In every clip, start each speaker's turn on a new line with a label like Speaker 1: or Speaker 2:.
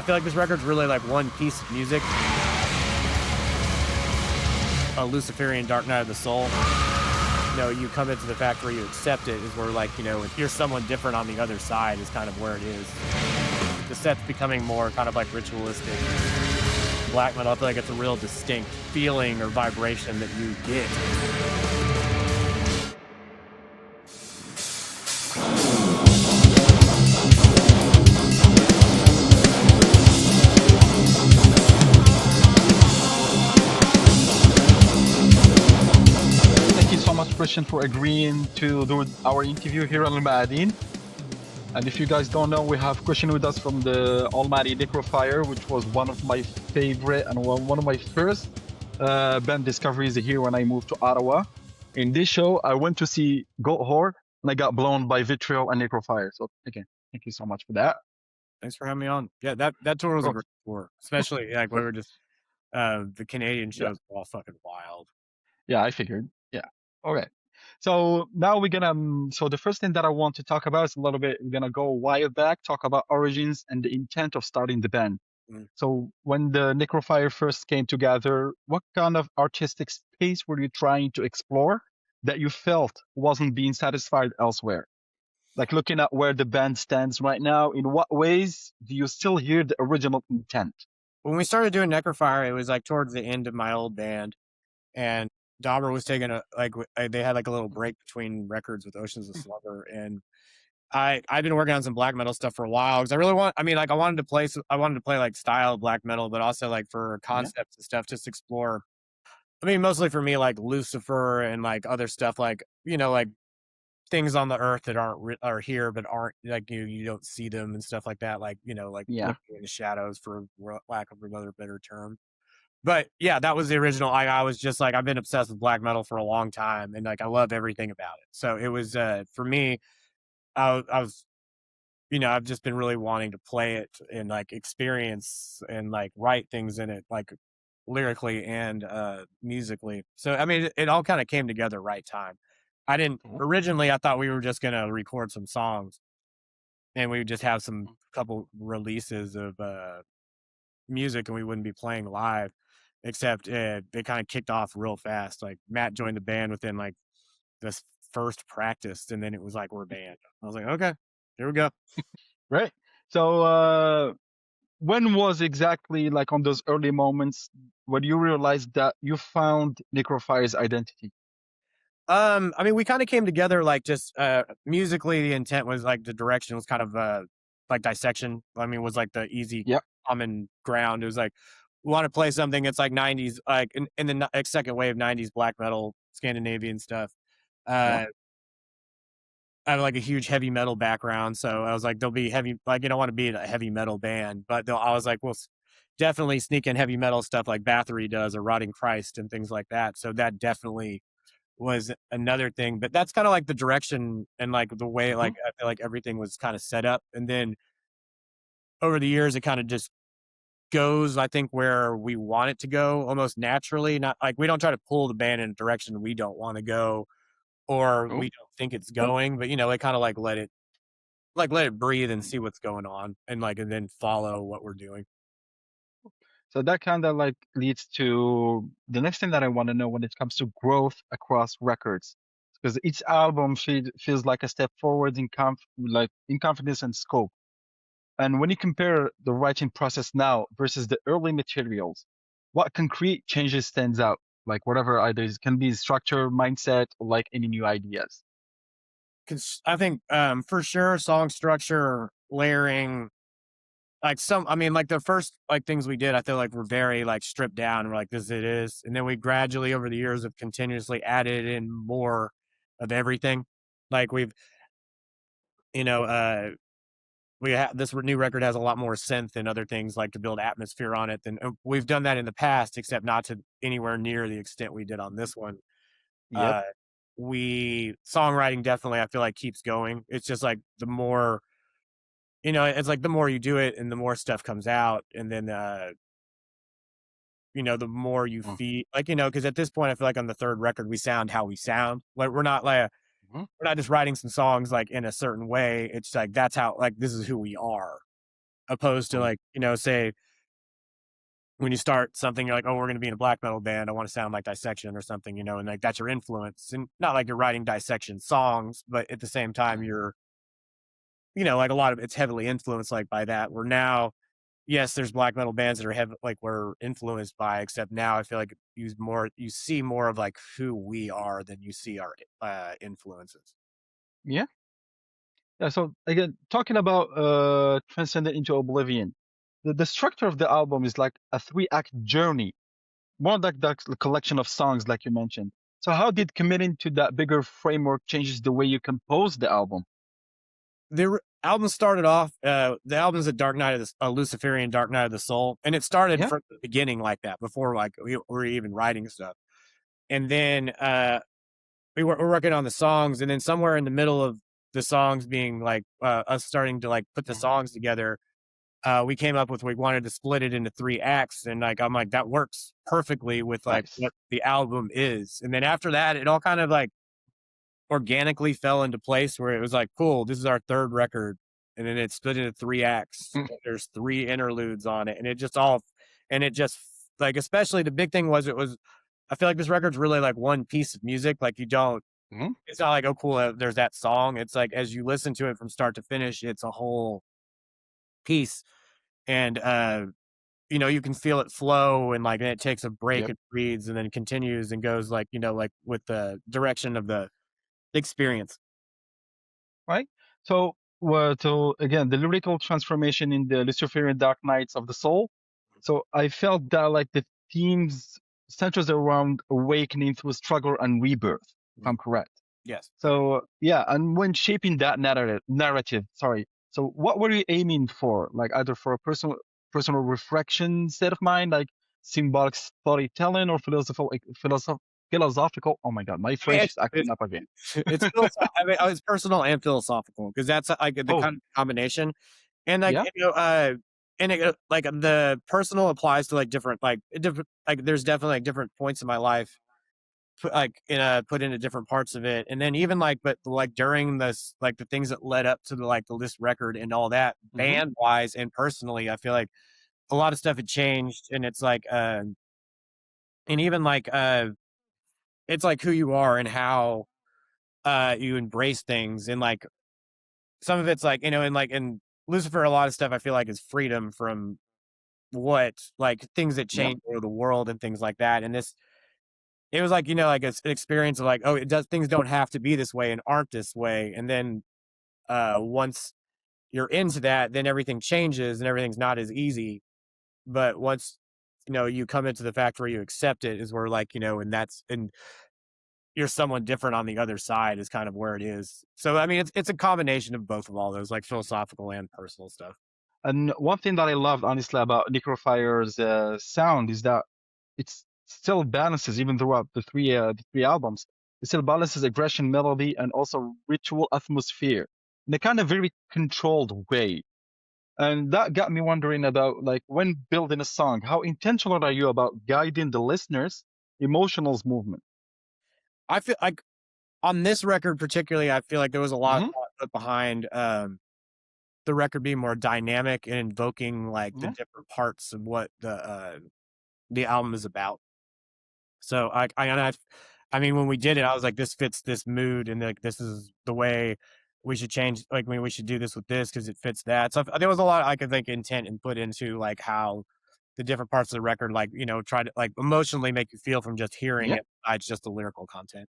Speaker 1: feel like this record's really like one piece of music. A Luciferian Dark Night of the Soul. You come into the fact where you accept it is where like, if you're someone different on the other side is kind of where it is. The set's becoming more kind of like ritualistic. Black metal, I feel like it's a real distinct feeling or vibration that you get.
Speaker 2: Thank you so much, Christian, for agreeing to do our interview here on Al-Ma'adin. And if you guys don't know, we have Christian with us from the almighty Necrofier, which was one of my favorite and one of my first band discoveries here when I moved to Ottawa. In this show, I went to see Goat Whore, and I got blown by Vitriol and Necrofier. So again, thank you so much for that.
Speaker 1: Thanks for having me on. Yeah, that tour was a great tour, especially like we were just the Canadian shows were all fucking wild.
Speaker 2: Yeah, I figured. Yeah. Okay. So now we're gonna. So the first thing that I want to talk about is a little bit. We're gonna go a while back, talk about origins and the intent of starting the band. So when the Necrofier first came together, what kind of artistic space were you trying to explore that you felt wasn't being satisfied elsewhere? Like looking at where the band stands right now, in what ways do you still hear the original intent?
Speaker 1: When we started doing Necrofier, it was like towards the end of my old band, and Dauber was taking they had like a little break between records with Oceans of Slumber, and I've been working on some black metal stuff for a while because I wanted to play like style black metal, but also like for concepts and stuff, just explore. I mean, mostly for me, like Lucifer and like other stuff, like like things on the earth that are here but aren't like you don't see them and stuff like that, like looking in the shadows, for lack of another better term. But yeah, that was the original. I was just like, I've been obsessed with black metal for a long time, and like I love everything about it. So it was for me, I was I've just been really wanting to play it and like experience and like write things in it, like lyrically and musically. So I mean, it all kind of came together right time. I didn't originally. I thought we were just gonna record some songs, and we would just have some couple releases of music, and we wouldn't be playing live. Except they kind of kicked off real fast. Like Matt joined the band within like this first practice, and then it was like, we're a band. I was like, okay, here we go.
Speaker 2: Right. So when was exactly, like, on those early moments when you realized that you found Necrofier's identity?
Speaker 1: I mean, we kind of came together like just musically. The intent was like the direction was kind of like dissection. I mean, was like the easy common ground. It was like, we want to play something that's like 90s, like in the second wave 90s black metal, Scandinavian stuff. I have like a huge heavy metal background, so I was like, there'll be heavy, like, you don't want to be in a heavy metal band, but I was like, well, definitely sneak in heavy metal stuff like Bathory does, or Rotting Christ and things like that. So that definitely was another thing, but that's kind of like the direction and like the way, like I feel like everything was kind of set up. And then over the years, it kind of just goes, I think, where we want it to go almost naturally. Not like we don't try to pull the band in a direction we don't want to go, or we don't think it's going, but it kind of like let it breathe and see what's going on, and then follow what we're doing.
Speaker 2: So that kind of like leads to the next thing that I want to know when it comes to growth across records, because each album feels like a step forward in confidence and scope. And when you compare the writing process now versus the early materials, what concrete changes stands out? Like whatever ideas can be structure, mindset, or like any new ideas.
Speaker 1: Because I think for sure song structure, layering, like like the first like things we did, I feel like were very like stripped down. We're like, this it is, and then we gradually over the years have continuously added in more of everything. Like we've we have this new record has a lot more synth and other things like to build atmosphere on it than we've done that in the past, except not to anywhere near the extent we did on this one. We songwriting definitely, I feel like, keeps going. It's just like the more it's like the more you do it and the more stuff comes out, and then the more you feel like, because at this point I feel like on the third record we sound how we sound. Like we're not just writing some songs like in a certain way. It's like that's how, like, this is who we are. opposed to
Speaker 2: Oh,
Speaker 1: like, say when you start something, you're like, oh, we're going to be in a black metal band. I want to sound like Dissection or something, and like that's your influence. And not like you're writing Dissection songs, but at the same time, you're, like a lot of it's heavily influenced like by that. Where now, yes, there's black metal bands that are like we're influenced by, except now I feel like you see more of like who we are than you see our influences.
Speaker 2: yeah. Yeah, so again, talking about Transcendent into Oblivion, the structure of the album is like a 3-act journey, more like that collection of songs, like you mentioned. So how did committing to that bigger framework changes the way you compose the album?
Speaker 1: The album started off. The album's a Dark Night of the Luciferian Dark Night of the Soul, and it started
Speaker 2: Yeah,
Speaker 1: from the beginning like that before like we were even writing stuff. And then we're working on the songs, and then somewhere in the middle of the songs being like us starting to like put the
Speaker 2: mhm,
Speaker 1: songs together, we came up with we wanted to split it into 3 acts, and like I'm like that works perfectly with like
Speaker 2: nice.
Speaker 1: what the album is. And then after that, it all kind of like organically fell into place where it was like, cool, this is our third record. And then it split into 3 acts.
Speaker 2: Mm,
Speaker 1: And there's 3 interludes on it. And it just like, especially the big thing was, I feel like this record's really like one piece of music. Like,
Speaker 2: mhm,
Speaker 1: it's not like, oh, cool, there's that song. It's like, as you listen to it from start to finish, it's a whole piece. And, you can feel it flow and like, and it takes a break,
Speaker 2: yep.
Speaker 1: it breathes and then continues and goes like, like with the direction of the experience.
Speaker 2: Right? So again, the lyrical transformation in the Luciferian Dark Nights of the Soul. So I felt that like the themes centers around awakening through struggle and rebirth, if I'm correct.
Speaker 1: Yes.
Speaker 2: So yeah, and when shaping that narrative, sorry. So what were you aiming for? Like either for a personal reflection state of mind, like symbolic storytelling, or philosophical. Oh my God, my
Speaker 1: I mean,
Speaker 2: French is acting up again.
Speaker 1: it's I mean, it's personal and philosophical because that's like the
Speaker 2: Oh
Speaker 1: kind of combination, and like
Speaker 2: yeah.
Speaker 1: and like the personal applies to like different like there's definitely like different points in my life put into different parts of it, and then even like but like during this like the things that led up to this record and all that
Speaker 2: Hmm.
Speaker 1: band wise and personally, I feel like a lot of stuff had changed, and it's like and even like it's like who you are and how you embrace things and like some of it's like and like in Lucifer a lot of stuff I feel like is freedom from what like things that
Speaker 2: Yeah.
Speaker 1: change over the world and things like that. And this it was like like it's an experience of like, oh, it does things don't have to be this way and aren't this way. And then once you're into that, then everything changes and everything's not as easy. But once you come into the fact where you accept it is where like and you're someone different on the other side is kind of where it is. So I mean, it's a combination of both of all those, like philosophical and personal stuff.
Speaker 2: And one thing that I loved, honestly, about Necrofier's sound is that it's still balances even throughout the three albums. It still balances aggression, melody, and also ritual atmosphere in a kind of very controlled way. And that got me wondering about like when building a song, how intentional are you about guiding the listener's emotional movement?
Speaker 1: I feel like on this record particularly, I feel like there was a lot
Speaker 2: Hmm.
Speaker 1: put behind the record being more dynamic and invoking like the
Speaker 2: Yeah,
Speaker 1: different parts of what the album is about. So I mean, when we did it, I was like, this fits this mood, and like this is the way we should change. Like, I mean, we should do this with this because it fits that. So there was a lot I could think intent and put into like how the different parts of the record, like try to like emotionally make you feel from just hearing
Speaker 2: yeah,
Speaker 1: it. Besides just the lyrical content.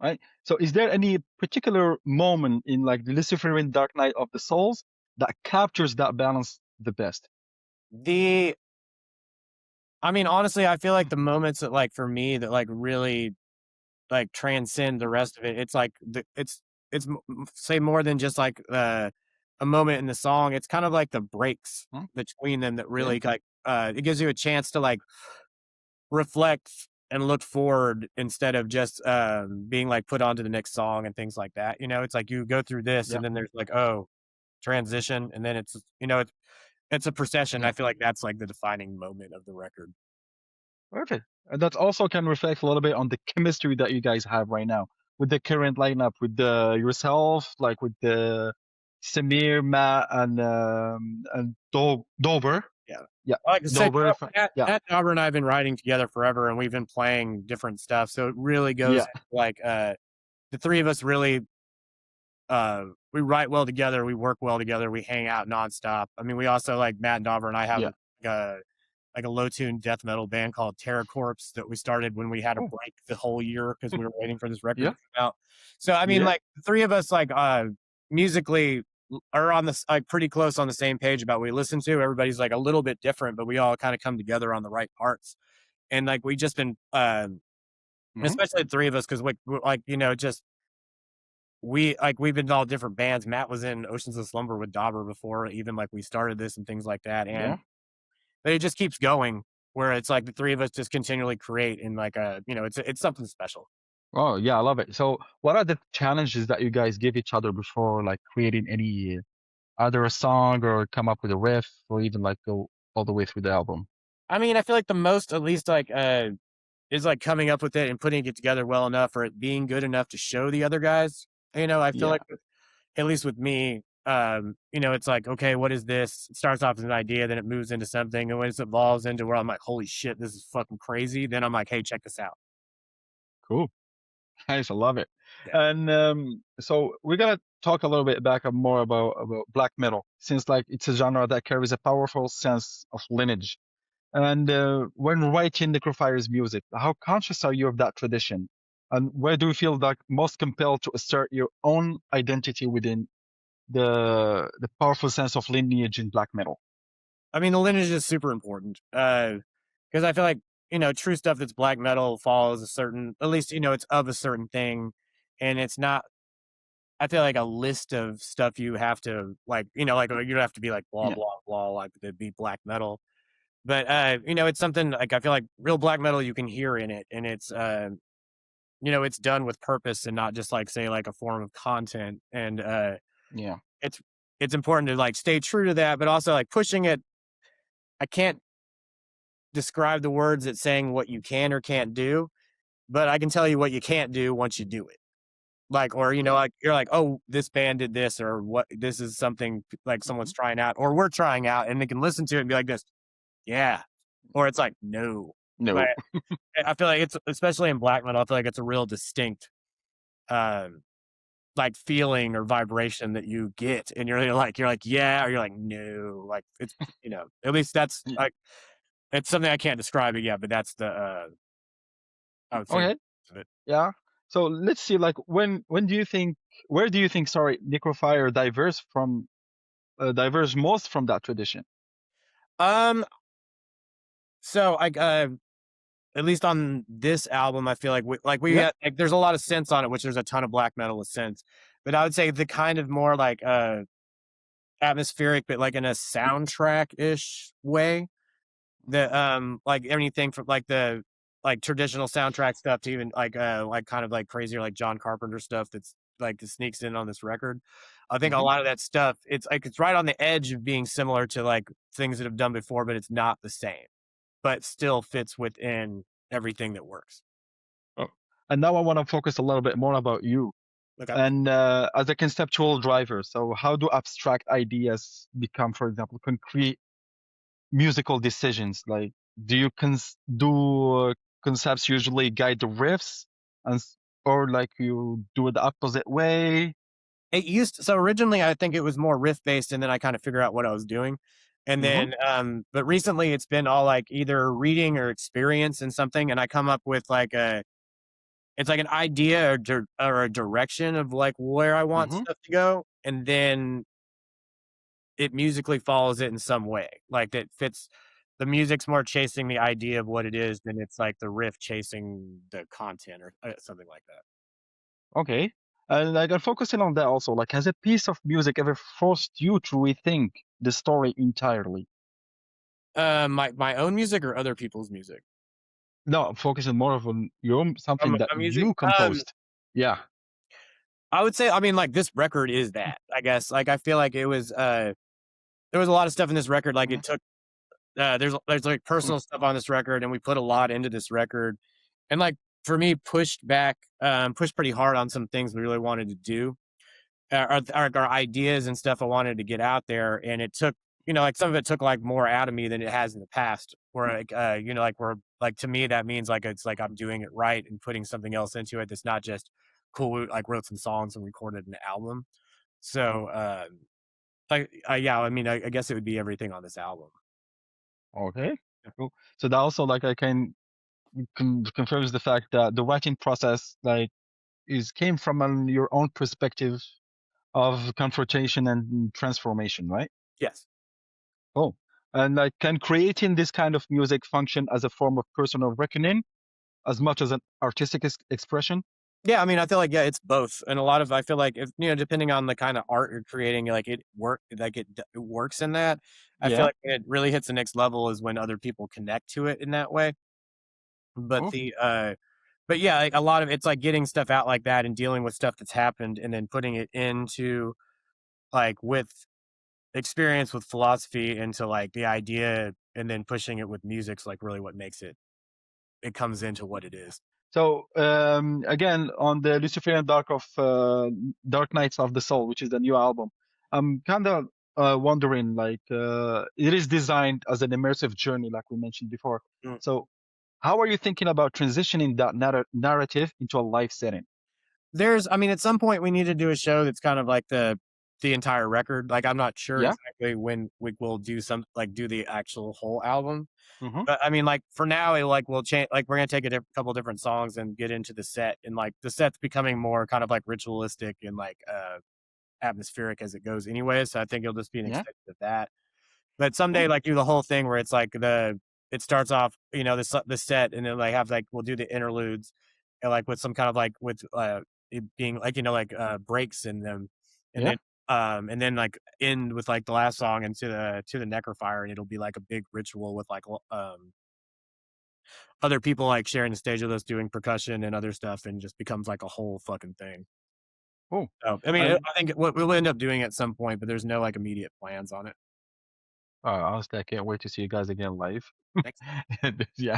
Speaker 2: right. So is there any particular moment in like the Luciferian Dark Knight of the Souls that captures that balance the best?
Speaker 1: The I mean, honestly, I feel like the moments that like for me that like really like transcend the rest of it. It's like say more than just like a moment in the song. It's kind of like the breaks
Speaker 2: Hmm?
Speaker 1: between them that
Speaker 2: Yeah,
Speaker 1: really like it gives you a chance to like reflect and look forward instead of just being like put onto the next song and things like that. It's like you go through this
Speaker 2: yeah,
Speaker 1: and then there's like, oh, transition, and then it's a procession.
Speaker 2: yeah.
Speaker 1: I feel like that's like the defining moment of the record.
Speaker 2: Perfect. And that also can reflect a little bit on the chemistry that you guys have right now with the current lineup, with the yourself, like with the Samir, Matt, and Dover.
Speaker 1: Yeah.
Speaker 2: Yeah,
Speaker 1: Like I said,
Speaker 2: Dover. Yeah,
Speaker 1: Matt Dauber and I have been writing together forever, and we've been playing different stuff. So it really goes
Speaker 2: yeah.
Speaker 1: like the three of us really we write well together, we work well together, we hang out nonstop. I mean, we also like Matt and Dauber and I have
Speaker 2: Yeah.
Speaker 1: uh, like a low tune death metal band called Terror Corpse that we started when we had a
Speaker 2: Oh,
Speaker 1: break the whole year because we were waiting for this record
Speaker 2: yeah,
Speaker 1: to come out. So I mean,
Speaker 2: yeah.
Speaker 1: like the three of us like musically are on this like pretty close on the same page about what we listen to. Everybody's like a little bit different, but we all kind of come together on the right parts. And like we just been
Speaker 2: Hmm.
Speaker 1: especially the three of us because like you know just we've been in all different bands. Matt was in Oceans of Slumber with Dauber before, even like we started this and things like that. And
Speaker 2: Yeah.
Speaker 1: but it just keeps going where it's like the three of us just continually create in like a you know, it's something special.
Speaker 2: Oh, yeah, I love it. So, what are the challenges that you guys give each other before like creating any either a song or come up with a riff or even like go all the way through the album?
Speaker 1: I mean, I feel like the most at least like is like coming up with it and putting it together well enough or it being good enough to show the other guys. You know, I feel
Speaker 2: Yeah.
Speaker 1: like at least with me, you know, it's like, okay, what is this? It starts off as an idea, then it moves into something, and when it evolves into where I'm like, holy shit, this is fucking crazy, then I'm like, hey, check this out.
Speaker 2: Cool. Nice. I love it.
Speaker 1: Yeah.
Speaker 2: And so we're gonna talk a little bit back up more about black metal, since like it's a genre that carries a powerful sense of lineage. And when writing Necrofier's music, how conscious are you of that tradition? And where do you feel like most compelled to assert your own identity within the powerful sense of lineage in black metal?
Speaker 1: I mean, the lineage is super important because I feel like, you know, true stuff that's black metal follows a certain, at least, you know, it's of a certain thing. And it's not, I feel like a list of stuff you have to, like, you know, like you don't have to be like blah,
Speaker 2: Yeah,
Speaker 1: blah, blah, like to be black metal. But, you know, it's something like I feel like real black metal you can hear in it. And it's, you know, it's done with purpose and not just like, say, like a form of content. And
Speaker 2: yeah,
Speaker 1: it's, it's important to like stay true to that, but also like pushing it. I can't describe the words at saying what you can or can't do, but I can tell you what you can't do once you do it. Like, or you know,
Speaker 2: yeah.
Speaker 1: like you're like, oh, this band did this, or what? This is something like someone's
Speaker 2: Hmm.
Speaker 1: trying out, or we're trying out, and they can listen to it and be like this, yeah, or it's like no. Like
Speaker 2: No.
Speaker 1: I feel like it's especially in black metal, I feel like it's a real distinct, um, like feeling or vibration that you get, and you're like yeah, or you're like no, like it's you know, at least that's
Speaker 2: Yeah.
Speaker 1: like it's something I can't describe it yet, but that's the I would say
Speaker 2: Okay.
Speaker 1: of it.
Speaker 2: Yeah. So let's see. Like, when do you think? Where do you think? Sorry, Necrofier diverse most from that tradition?
Speaker 1: Um, so I at least on this album, I feel like we
Speaker 2: Yeah.
Speaker 1: got like there's a lot of synths on it, which there's a ton of black metal with synths. But I would say the kind of more like atmospheric, but like in a soundtrack ish way. The like anything from like the like traditional soundtrack stuff to even like kind of like crazier like John Carpenter stuff that's like that sneaks in on this record. I think a
Speaker 2: Hmm.
Speaker 1: lot of that stuff it's like it's right on the edge of being similar to like things that have done before, but it's not the same. But still fits within everything that works.
Speaker 2: Oh. And now I want to focus a little bit more about you
Speaker 1: Okay.
Speaker 2: and as a conceptual driver. So how do abstract ideas become, for example, concrete musical decisions? Like, do you concepts usually guide the riffs, or like you do it the opposite way?
Speaker 1: It used so originally I think it was more riff based and then I kind of figure out what I was doing. And
Speaker 2: Hmm.
Speaker 1: then but recently it's been all like either reading or experience in something and I come up with like a it's like an idea or a direction of like where I want
Speaker 2: Hmm.
Speaker 1: stuff to go and then it musically follows it in some way. Like that fits the music's more chasing the idea of what it is than it's like the riff chasing the content or something like that.
Speaker 2: Okay. And like I'm focusing on that also. Like, has a piece of music ever forced you to rethink the story entirely?
Speaker 1: My own music or other people's music?
Speaker 2: No, I'm focusing more of on your own, something that
Speaker 1: My music.
Speaker 2: you composed. Yeah.
Speaker 1: I would say, I mean, like this record is that. I guess, like I feel like it was. There was a lot of stuff in this record. Like
Speaker 2: Mhm.
Speaker 1: it took. There's like
Speaker 2: Mm.
Speaker 1: personal stuff on this record, and we put a lot into this record, and like for me, pushed pretty hard on some things we really wanted to do. or ideas and stuff I wanted to get out there, and it took, like some of it took like more out of me than it has in the past. Where like like where like to me that means like it's like I'm doing it right and putting something else into it that's not just cool. Like wrote some songs and recorded an album. So yeah, I mean I guess it would be everything on this album.
Speaker 2: Okay, cool. So that also like I can confirms the fact that the writing process like is came from your own perspective of confrontation and transformation, right?
Speaker 1: Yes.
Speaker 2: Oh, and like can creating this kind of music function as a form of personal reckoning as much as an artistic expression?
Speaker 1: Yeah, I mean, I feel like yeah, it's both, and a lot of I feel like if depending on the kind of art you're creating, like it works in that. I feel
Speaker 2: Yeah.
Speaker 1: like it really hits the next level is when other people connect to it in that way. But
Speaker 2: Oh,
Speaker 1: but yeah, like a lot of it's like getting stuff out like that and dealing with stuff that's happened, and then putting it into like with experience with philosophy into like the idea, and then pushing it with music's like really what makes it comes into what it is.
Speaker 2: so again, on the Luciferian Dark Nights of the Soul, which is the new album, I'm kind of wondering, like, it is designed as an immersive journey, like we mentioned before.
Speaker 1: Mm.
Speaker 2: So, how are you thinking about transitioning that narrative into a live setting?
Speaker 1: I mean, at some point we need to do a show that's kind of like the entire record. Like, I'm not sure
Speaker 2: Yeah.
Speaker 1: exactly when we will do the actual whole album.
Speaker 2: Hmm.
Speaker 1: But I mean, like for now, we'll change. Like we're gonna take a couple different songs and get into the set, and like the set's becoming more kind of like ritualistic and like atmospheric as it goes, anyway. So I think it'll just be an
Speaker 2: Yeah.
Speaker 1: extension of that. But someday,
Speaker 2: Oh,
Speaker 1: like do the whole thing where it's like it starts off, the set, and then like have like we'll do the interludes, and like with some kind of like with it being like breaks in them, and
Speaker 2: yeah.
Speaker 1: then like end with like the last song into the Necrofier, and it'll be like a big ritual with like other people like sharing the stage with us doing percussion and other stuff, and just becomes like a whole fucking thing.
Speaker 2: Oh,
Speaker 1: So I mean,
Speaker 2: and
Speaker 1: I think we'll end up doing it at some point, but there's no like immediate plans on it.
Speaker 2: honestly, I can't wait to see you guys again live.
Speaker 1: Thanks.
Speaker 2: Yeah.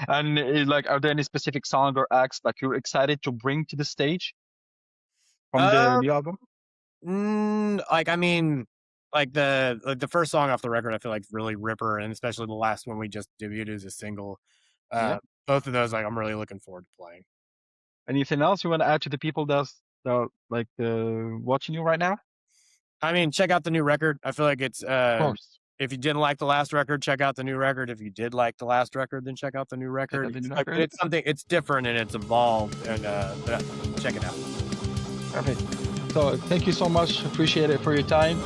Speaker 2: And like, are there any specific song or acts like you're excited to bring to the stage from the
Speaker 1: Uh,
Speaker 2: new album?
Speaker 1: like I mean, like the first song off the record, I feel like is really ripper, and especially the last one we just debuted as a single.
Speaker 2: Yeah.
Speaker 1: Both of those, like I'm really looking forward to playing.
Speaker 2: Anything else you want to add to the people that like watching you right now?
Speaker 1: I mean, check out the new record. I feel like it's
Speaker 2: Of course.
Speaker 1: if you didn't like the last record, check out the new record. If you did like the last record, then check out the new
Speaker 2: Check
Speaker 1: record.
Speaker 2: out the new
Speaker 1: Like
Speaker 2: record.
Speaker 1: it's something, it's different and it's evolved, and check it out.
Speaker 2: Perfect. So thank you so much. Appreciate it for your time.